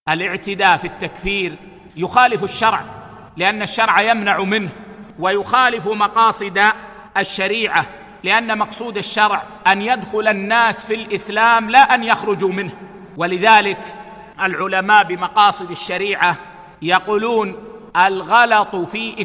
الاعتداء في التكفير يخالف الشرع، لأن الشرع يمنع منه، ويخالف مقاصد الشريعة، لأن مقصود الشرع أن يدخل الناس في الإسلام لا أن يخرجوا منه. ولذلك العلماء بمقاصد الشريعة يقولون الغلط في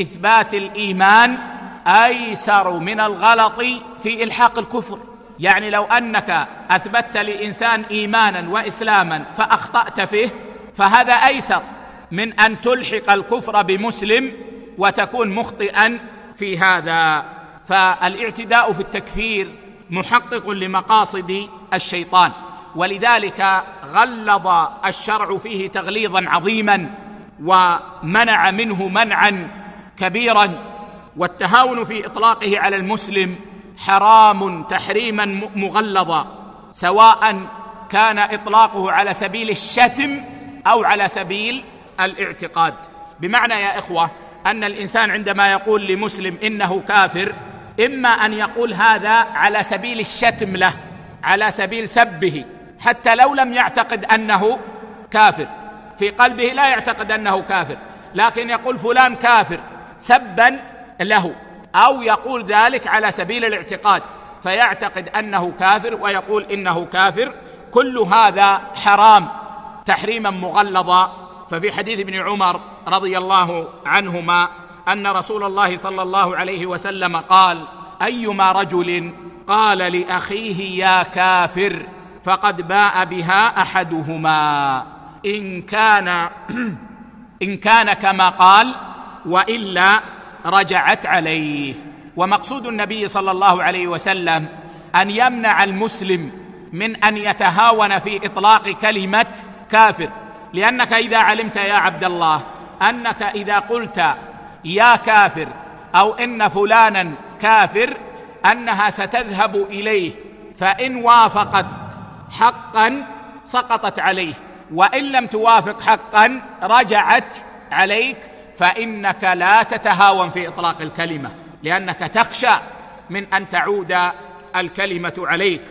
إثبات الإيمان أيسر من الغلط في إلحاق الكفر. يعني لو أنك أثبتت لإنسان إيمانا وإسلاما فأخطأت فيه، فهذا أيسر من أن تلحق الكفر بمسلم وتكون مخطئا في هذا. فالاعتداء في التكفير محقق لمقاصد الشيطان، ولذلك غلظ الشرع فيه تغليظا عظيما ومنع منه منعا كبيرا. والتهاون في إطلاقه على المسلم حرام تحريما مغلظا، سواء كان إطلاقه على سبيل الشتم أو على سبيل الاعتقاد. بمعنى يا إخوة أن الإنسان عندما يقول لمسلم إنه كافر، إما أن يقول هذا على سبيل الشتم له، على سبيل سبه، حتى لو لم يعتقد أنه كافر، في قلبه لا يعتقد أنه كافر، لكن يقول فلان كافر سبا له، أو يقول ذلك على سبيل الاعتقاد فيعتقد أنه كافر ويقول إنه كافر. كل هذا حرام تحريما مغلظا. ففي حديث ابن عمر رضي الله عنهما أن رسول الله صلى الله عليه وسلم قال: أيما رجل قال لأخيه يا كافر فقد باء بها أحدهما، إن كان كما قال وإلا رجعت عليه. ومقصود النبي صلى الله عليه وسلم أن يمنع المسلم من أن يتهاون في إطلاق كلمة كافر، لأنك إذا علمت يا عبد الله أنك إذا قلت يا كافر أو إن فلانا كافر أنها ستذهب إليه، فإن وافقت حقا سقطت عليه، وإن لم توافق حقا رجعت عليك، فإنك لا تتهاون في إطلاق الكلمة، لأنك تخشى من أن تعود الكلمة عليك.